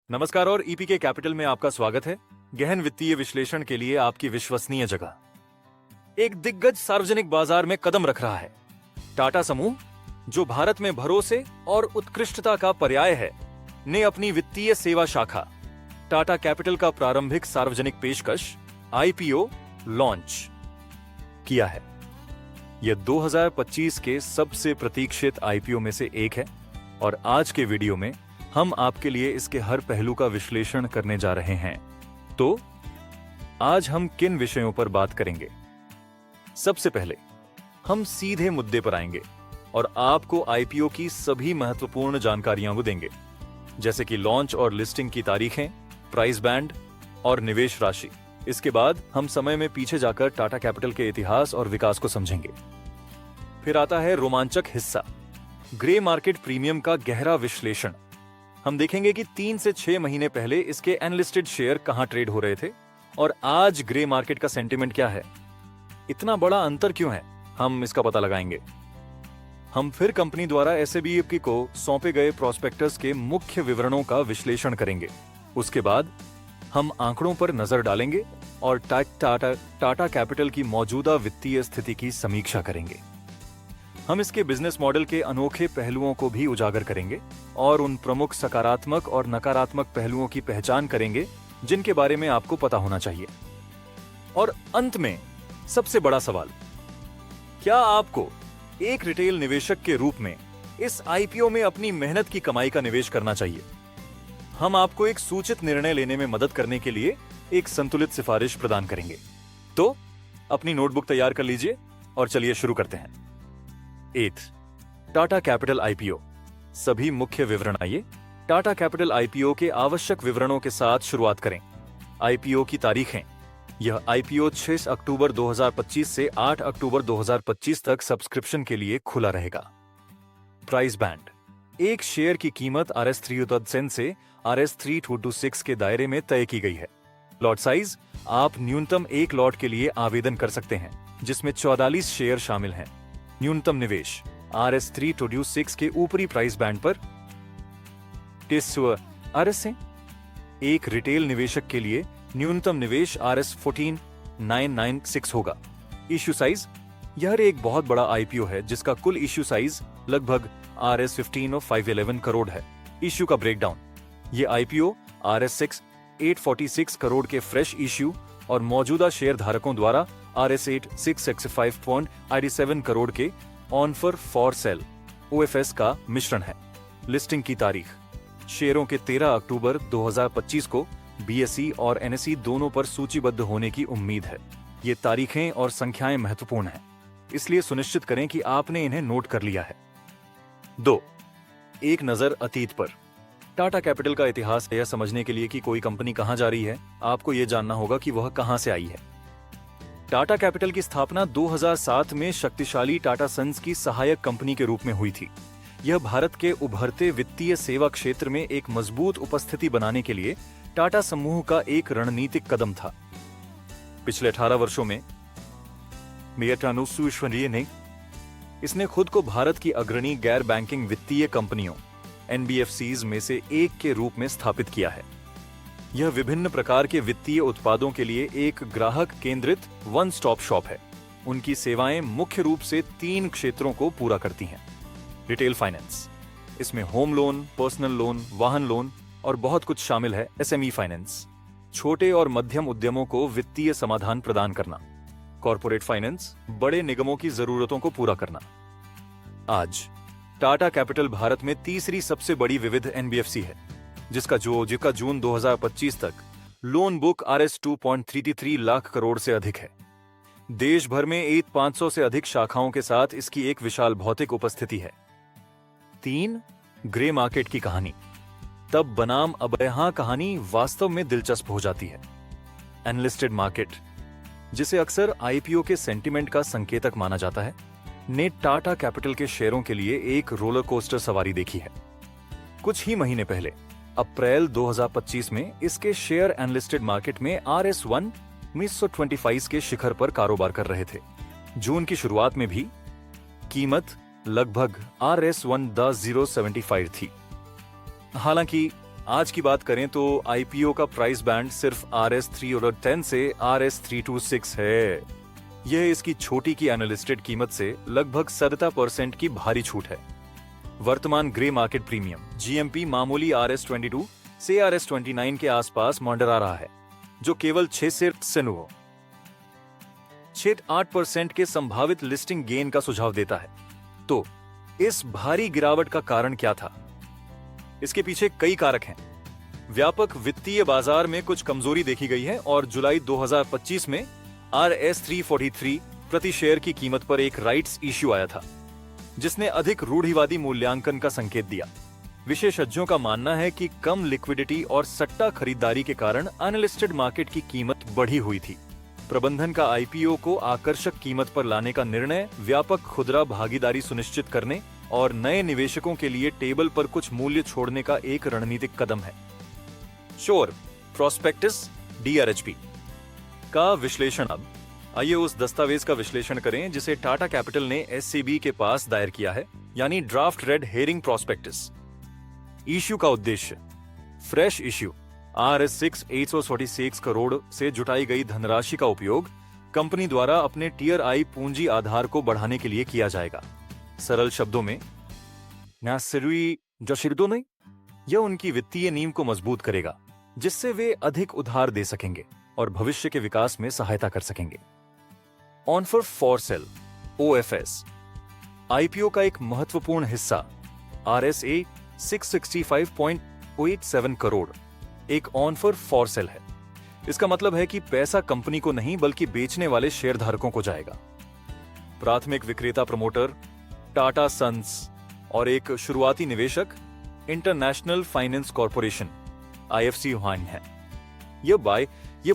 नमस्कार और ईपीके कैपिटल में आपका स्वागत है। गहन वित्तीय विश्लेषण के लिए आपकी विश्वसनीय जगह। एक दिग्गज सार्वजनिक बाजार में कदम रख रहा है। टाटा समूह, जो भारत में भरोसे और उत्कृष्टता का पर्याय है, ने अपनी वित्तीय सेवा शाखा टाटा कैपिटल का प्रारंभिक सार्वजनिक पेशकश आईपीओ लॉन्च किया है। यह 2025 के सबसे प्रतीक्षित आईपीओ में से एक है और आज के वीडियो में हम आपके लिए इसके हर पहलू का विश्लेषण करने जा रहे हैं। तो आज हम किन विषयों पर बात करेंगे? सबसे पहले हम सीधे मुद्दे पर आएंगे और आपको आईपीओ की सभी महत्वपूर्ण जानकारियां को देंगे, जैसे कि लॉन्च और लिस्टिंग की तारीखें, प्राइस बैंड और निवेश राशि। इसके बाद हम समय में पीछे जाकर टाटा कैपिटल के इतिहास और विकास को समझेंगे। फिर आता है रोमांचक हिस्सा, ग्रे मार्केट प्रीमियम का गहरा विश्लेषण। हम देखेंगे कि 3 से 6 महीने पहले इसके अनलिस्टेड शेयर कहां ट्रेड हो रहे थे और आज ग्रे मार्केट का सेंटीमेंट क्या है, इतना बड़ा अंतर क्यों है, हम इसका पता लगाएंगे। हम फिर कंपनी द्वारा एसएबी को सौंपे गए प्रोस्पेक्टस के मुख्य विवरणों का विश्लेषण करेंगे। उसके बाद हम आंकड़ों पर नजर डालेंगे और टाटा कैपिटल की मौजूदा वित्तीय स्थिति की समीक्षा करेंगे। हम इसके बिजनेस मॉडल के अनोखे पहलुओं को भी उजागर करेंगे और उन प्रमुख सकारात्मक और नकारात्मक पहलुओं की पहचान करेंगे जिनके बारे में आपको पता होना चाहिए। और अंत में सबसे बड़ा सवाल, क्या आपको एक रिटेल निवेशक के रूप में इस आईपीओ में अपनी मेहनत की कमाई का निवेश करना चाहिए? हम आपको एक सूचित निर्णय लेने में मदद करने के लिए एक संतुलित सिफारिश प्रदान करेंगे। तो अपनी नोटबुक तैयार कर लीजिए और चलिए शुरू करते हैं। 8 टाटा कैपिटल आईपीओ, सभी मुख्य विवरण। आइए टाटा कैपिटल आईपीओ के आवश्यक विवरणों के साथ शुरुआत करें। आईपीओ की तारीखें, यह आईपीओ 6 अक्टूबर 2025 से 8 अक्टूबर 2025 तक सब्सक्रिप्शन के लिए खुला रहेगा। प्राइस बैंड, एक शेयर की कीमत Rs3 से Rs3226 के दायरे में तय की गई है। लॉट साइज, आप न्यूनतम एक लॉट के लिए आवेदन कर सकते हैं जिसमें 44 शेयर शामिल हैं। न्यूनतम निवेश Rs326 के ऊपरी प्राइस बैंड पर Rs से। एक रिटेल निवेशक के लिए न्यूनतम निवेश Rs14996 होगा। इश्यू साइज, यह एक बहुत बड़ा आईपीओ है जिसका कुल इश्यू साइज लगभग Rs15,511 करोड़ है। इश्यू का ब्रेकडाउन, ये आईपीओ Rs6,846 करोड़ के फ्रेश इश्यू और मौजूदा शेयर धारकों द्वारा Rs8,665.87 करोड़ के ऑन फॉर सेल OFS का मिश्रण है। लिस्टिंग की तारीख, शेयरों के 13 अक्टूबर 2025 को BSE और NSE दोनों पर सूचीबद्ध होने की उम्मीद है। ये तारीखें और संख्याएं महत्वपूर्ण हैं, इसलिए सुनिश्चित करें कि आपने इन्हें नोट कर लिया है। 2 एक नजर अतीत पर। टाटा कैपिटल का इतिहास यह समझने के लिए कि कोई कंपनी कहां जा रही है, आपको यह जानना होगा कि वह कहां से आई है। टाटा कैपिटल की स्थापना 2007 में शक्तिशाली टाटा सन्स की सहायक कंपनी के रूप में हुई थी। यह भारत के उभरते वित्तीय सेवा क्षेत्र में एक मजबूत उपस्थिति बनाने के लिए टाटा समूह का एक रणनीतिक कदम था। पिछले 18 वर्षों में इसने खुद को भारत की अग्रणी गैर बैंकिंग वित्तीय कंपनियों NBFCs में से एक के रूप में स्थापित किया है। यह विभिन्न प्रकार के वित्तीय उत्पादों के लिए एक ग्राहक केंद्रित वन स्टॉप शॉप है। उनकी सेवाएं मुख्य रूप से 3 क्षेत्रों को पूरा करती हैं। रिटेल फाइनेंस, इसमें होम लोन, पर्सनल लोन, वाहन लोन और बहुत कुछ शामिल है। SME फाइनेंस, छोटे और मध्यम उद्यमों को वित्तीय समाधान प्रदान करना। कॉर्पोरेट फाइनेंस, बड़े निगमों की जरूरतों को पूरा करना। आज टाटा कैपिटल भारत में तीसरी सबसे बड़ी विविध NBFC है, जिसका जून 2025 तक loan book Rs2.33 lakh crore से अधिक है। देश भर में 500 से अधिक शाखाओं के साथ इसकी एक विशाल भौतिक उपस्थिति है। 3 ग्रे मार्केट की कहानी, तब बनाम अब यहां कहानी वास्तव में दिलचस्प हो जाती है। अनलिस्टेड मार्केट, जिसे अक्सर आईपीओ के सेंटीमेंट का संकेतक माना जाता है, ने टाटा कैपिटल के शेयरों के लिए एक रोलर कोस्टर सवारी देखी है। कुछ ही महीने पहले अप्रैल 2025 में इसके शेयर अनलिस्टेड मार्केट में Rs1,925 के शिखर पर कारोबार कर रहे थे। जून की शुरुआत में भी कीमत लगभग Rs1,075 थी। हालांकि आज की बात करें तो आईपीओ का प्राइस बैंड सिर्फ RS310 से RS326 है। यह इसकी छोटी की एनालिस्टेड कीमत से लगभग 70% की भारी छूट है। वर्तमान ग्रे मार्केट प्रीमियम GMP मामूली RS22 से RS29 के आसपास मंडरा रहा है, जो केवल 6-8% के संभावित लिस्टिंग गेन का सुझाव देता है। तो इस भारी गिरावट का कारण क्या था? इसके पीछे कई कारक हैं। व्यापक वित्तीय बाजार में कुछ कमजोरी देखी गई है और जुलाई 2025 में RS343 प्रति शेयर की कीमत पर एक राइट्स इश्यू आया था, जिसने अधिक रूढ़िवादी मूल्यांकन का संकेत दिया। विशेषज्ञों का मानना है कि कम लिक्विडिटी और सट्टा खरीदारी के कारण अनलिस्टेड मार्केट की कीमत बढ़ी हुई थी। प्रबंधन का आईपीओ को आकर्षक कीमत पर लाने का निर्णय व्यापक खुदरा भागीदारी सुनिश्चित करने और नए निवेशकों के लिए टेबल पर कुछ मूल्य छोड़ने का एक रणनीतिक कदम है। शोर प्रोस्पेक्टस DRHP का विश्लेषण। अब आइए उस दस्तावेज का विश्लेषण करें जिसे टाटा कैपिटल ने SCB के पास दायर किया है, यानी draft red herring prospectus. Issue का उद्देश्य फ्रेश इश्यू RS6 846 करोड़ से जुटाई गई धनराशि का उपयोग कंपनी द्वारा अपने टियर आई पूंजी आधार को बढ़ाने के लिए किया जाएगा। सरल शब्दों में यह उनकी वित्तीय नींव को मजबूत करेगा, जिससे वे अधिक उधार दे सकेंगे और भविष्य के विकास में सहायता कर सकेंगे। Offer for sale OFS IPO का एक महत्वपूर्ण हिस्सा RSA 665.87 करोड़ एक ऑफर फॉर सेल है। इसका मतलब है कि पैसा कंपनी को नहीं बल्कि बेचने वाले शेयरधारकों को जाएगा। प्राथमिक विक्रेता प्रमोटर टाटा सन्स और एक शुरुआती निवेशक इंटरनेशनल फाइनेंस कॉरपोरेशन IFC हाइन है। यह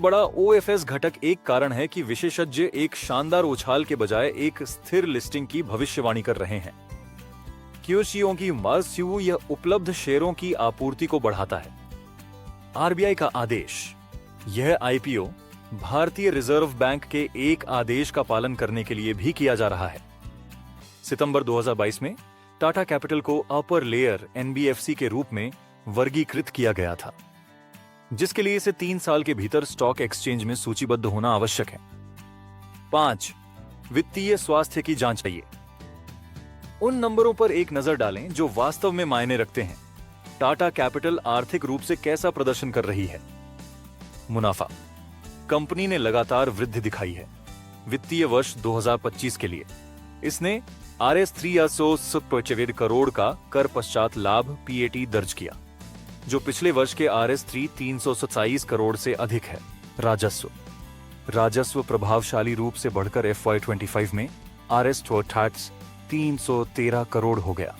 बड़ा OFS घटक एक कारण है कि विशेषज्ञ एक शानदार उछाल के बजाय एक स्थिर लिस्टिंग की भविष्यवाणी कर रहे हैं। क्यूसीओ की मार्स्यू यह उपलब्ध शेयरों की आपूर्ति को बढ़ाता है। RBI का आदेश। यह आईपीओ भारतीय रिजर्व बैंक के एक आदेश का पालन करने के लिए भी किया जा रहा है। सितंबर 2022 में टाटा कैपिटल को अपर लेयर NBFC के रूप में वर्गीकृत किया गया था, जिसके लिए इसे 3 साल के भीतर स्टॉक एक्सचेंज में सूचीबद्ध होना आवश्यक है। 5. वित्तीय स्वास्थ्य की जांच चाहिए। उन नंबरों पर एक नजर डालें जो वास्तव में मायने रखते हैं। टाटा कैपिटल आर्थिक रूप से कैसा प्रदर्शन कर रही है? मुनाफा। कंपनी ने लगातार वृद्धि दिखाई है। वित्तीय वर्ष 2025 के लिए इसने RS345 करोड़ का कर पश्चात लाभ PAT दर्ज किया, जो पिछले वर्ष के RS327 करोड़ से अधिक है। राजस्व प्रभावशाली रूप से बढ़कर FY25 में RS313 करोड़ हो गया,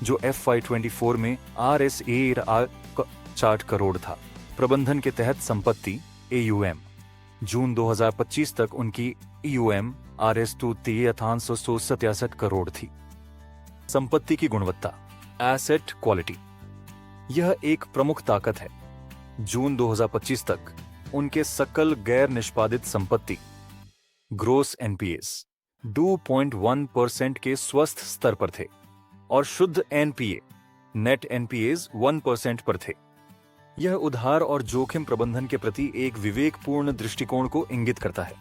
जो FY24 में RS4 करोड़ था। प्रबंधन के तहत संपत्ति AUM जून 2025 तक उनकी EUM RS2 करोड़ थी। संपत्ति की गुणवत्ता एसेट क्वालिटी यह एक प्रमुख ताकत है। जून 2025 तक उनके सकल गैर निष्पादित संपत्ति ग्रोस NPAs 2.1% के स्वस्थ स्तर पर थे और शुद्ध NPA नेट NPAs 1% पर थे। यह उधार और जोखिम प्रबंधन के प्रति एक विवेकपूर्ण दृष्टिकोण को इंगित करता है।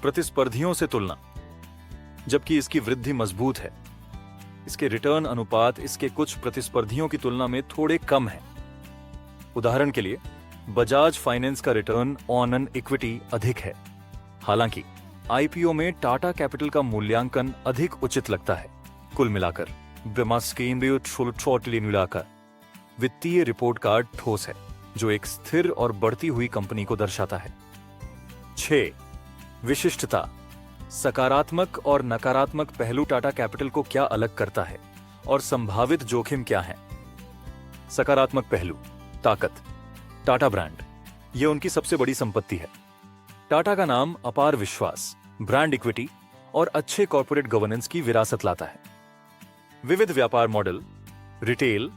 प्रतिस्पर्धियों से तुलना। जबकि इसकी वृद्धि मजबूत है, इसके रिटर्न अनुपात इसके कुछ प्रतिस्पर्धियों की तुलना में थोड़े कम है। उदाहरण के लिए बजाज फाइनेंस का रिटर्न ऑन एन इक्विटी अधिक है। हालांकि आईपीओ में टाटा कैपिटल का मूल्यांकन अधिक उचित लगता है। कुल मिलाकर वित्तीय रिपोर्ट कार्ड ठोस है, जो एक स्थिर और बढ़ती हुई कंपनी को दर्शाता है। 6. विशिष्टता। सकारात्मक और नकारात्मक पहलू टाटा कैपिटल को क्या अलग करता है और संभावित जोखिम क्या है? सकारात्मक पहलू। ताकत। टाटा ब्रांड यह उनकी सबसे बड़ी संपत्ति है। टाटा का नाम अपार विश्वास, ब्रांड इक्विटी और अच्छे कॉर्पोरेट गवर्नेंस की विरासत लाता है। विविध व्यापार model. Retail,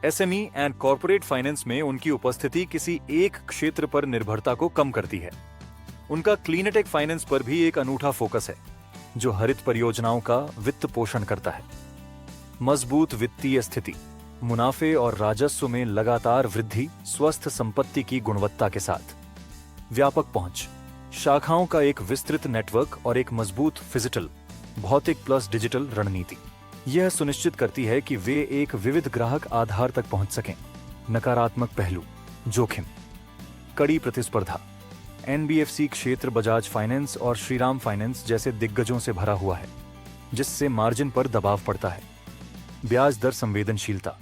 SME and corporate finance में उनकी उपस्थिति किसी एक क्षेत्र पर निर्भरता को कम करती है। उनका क्लीनटेक फाइनेंस पर भी एक अनूठा फोकस है, जो हरित परियोजनाओं का वित्त पोषण करता है। मजबूत वित्तीय स्थिति। मुनाफे और राजस्व में लगातार वृद्धि, स्वस्थ संपत्ति की गुणवत्ता के साथ व्यापक पहुंच, शाखाओं का एक विस्तृत नेटवर्क और एक मजबूत फिजिकल, भौतिक प्लस डिजिटल रणनीति यह सुनिश्चित करती है कि वे एक विविध ग्राहक आधार तक पहुंच सकें। नकारात्मक पहलू, जोखिम, कड़ी प्रतिस्पर्धा। एनबीएफसी क्षेत्र बजाज फाइनेंस और श्रीराम फाइनेंस जैसे दिग्गजों से भरा हुआ है, जिससे मार्जिन पर दबाव पड़ता है। ब्याज दर संवेदनशीलता।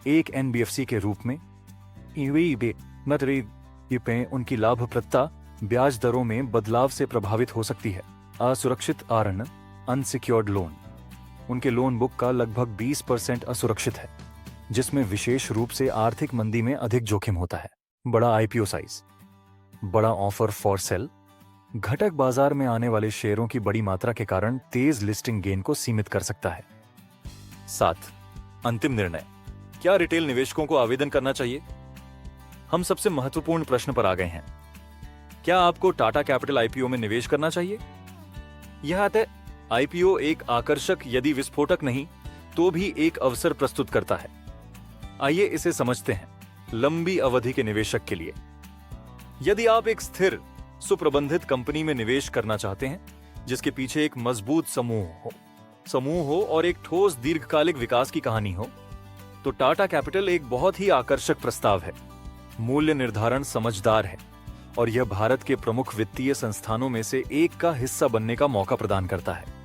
एक एनबीएफसी के रूप में उनकी लाभप्रदता ब्याज दरों में बदलाव से प्रभावित हो सकती है। असुरक्षित ऋण, अनसिक्योर्ड लोन। उनके लोन बुक का लगभग 20% असुरक्षित है, जिसमें विशेष रूप से आर्थिक मंदी में अधिक जोखिम होता है। बड़ा आईपीओ साइज, बड़ा ऑफर फॉर सेल। घटक बाजार में आने वाले शेयरों की बड़ी मात्रा के कारण तेज लिस्टिंग गेन को सीमित कर सकता है। 7. अंतिम निर्णय। क्या रिटेल निवेशकों को आवेदन करना चाहिए? हम सबसे महत्वपूर्ण प्रश्न पर आ गए हैं। क्या आपको टाटा कैपिटल आईपीओ में निवेश करना चाहिए? यह आईपीओ एक आकर्षक, यदि विस्फोटक नहीं तो भी एक अवसर प्रस्तुत करता है। आइए इसे समझते हैं। लंबी अवधि के निवेशक के लिए, यदि आप एक स्थिर, सुप्रबंधित कंपनी में निवेश करना चाहते हैं जिसके पीछे एक मजबूत समूह हो और एक ठोस दीर्घकालिक विकास की कहानी हो, तो टाटा कैपिटल एक बहुत ही आकर्षक प्रस्ताव है। मूल्य निर्धारण समझदार है और यह भारत के प्रमुख वित्तीय संस्थानों में से एक का हिस्सा बनने का मौका प्रदान करता है।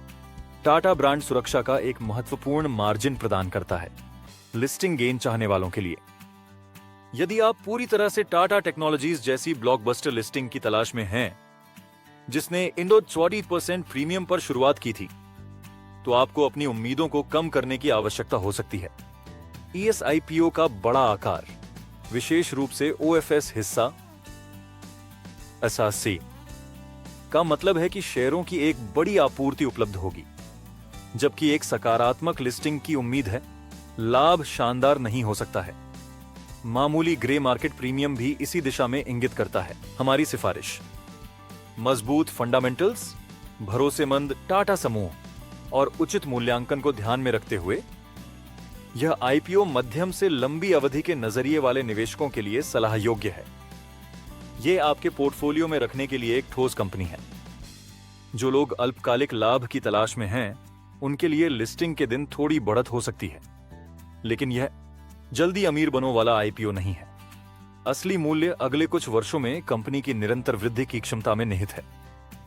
टाटा ब्रांड सुरक्षा का एक महत्वपूर्ण मार्जिन प्रदान करता है लिस्टिंग गेन चाहने वालों के लिए। यदि आप पूरी तरह से टाटा टेक्नोलॉजीज जैसी ब्लॉकबस्टर लिस्टिंग की तलाश में हैं, जिसने इंडो 40% प्रीमियम पर शुरुआत की थी, तो आपको अपनी उम्मीदों को कम करने की आवश्यकता हो सकती है। ईएस आईपीओ का बड़ा आकार, विशेष रूप से ओएफएस हिस्सा एसआरसी का मतलब है कि शेयरों की एक बड़ी आपूर्ति उपलब्ध होगी, जबकि एक सकारात्मक लिस्टिंग की उम्मीद है। लाभ शानदार नहीं हो सकता है। मामूली ग्रे मार्केट प्रीमियम भी इसी दिशा में इंगित करता है। हमारी सिफारिश: मजबूत फंडामेंटल्स, भरोसेमंद टाटा समूह और उचित मूल्यांकन को ध्यान में रखते हुए यह आईपीओ मध्यम से लंबी अवधि के नजरिए वाले निवेशकों के लिए सलाह योग्य है। यह आपके पोर्टफोलियो में रखने के लिए एक ठोस कंपनी है। जो लोग अल्पकालिक लाभ की तलाश में हैं, उनके लिए लिस्टिंग के दिन थोड़ी बढ़त हो सकती है, लेकिन यह जल्दी अमीर बनो वाला आईपीओ नहीं है। असली मूल्य अगले कुछ वर्षों में कंपनी की निरंतर वृद्धि की क्षमता में निहित है।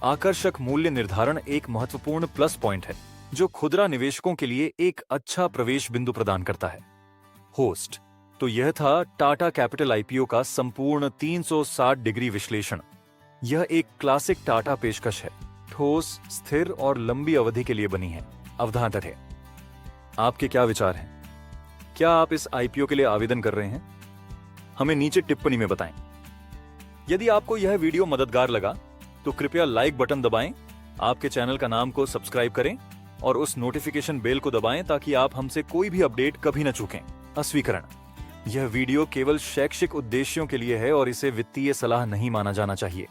आकर्षक मूल्य निर्धारण एक महत्वपूर्ण प्लस पॉइंट है, जो खुदरा निवेशकों के लिए एक अच्छा प्रवेश बिंदु प्रदान करता है। होस्ट: तो यह था टाटा कैपिटल आईपीओ का संपूर्ण 360 डिग्री विश्लेषण। यह एक क्लासिक टाटा पेशकश है, ठोस, स्थिर और लंबी अवधि के लिए बनी है। अवधान है। आपके क्या विचार हैं? क्या आप इस आईपीओ के लिए आवेदन कर रहे हैं? हमें नीचे टिप्पणी में बताएं। यदि आपको यह वीडियो मददगार लगा तो कृपया लाइक बटन दबाएं, आपके चैनल का नाम को सब्सक्राइब करें और उस नोटिफिकेशन बेल को दबाएं ताकि आप हमसे कोई भी अपडेट कभी न चूकें। अस्वीकरण: यह वीडियो केवल शैक्षिक उद्देश्यों के लिए है और इसे वित्तीय सलाह नहीं माना जाना चाहिए।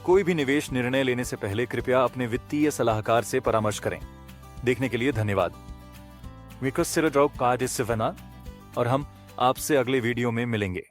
कोई भी निवेश निर्णय लेने से पहले कृपया अपने वित्तीय सलाहकार से परामर्श करें। देखने के लिए धन्यवाद। और हम आपसे अगले वीडियो में मिलेंगे।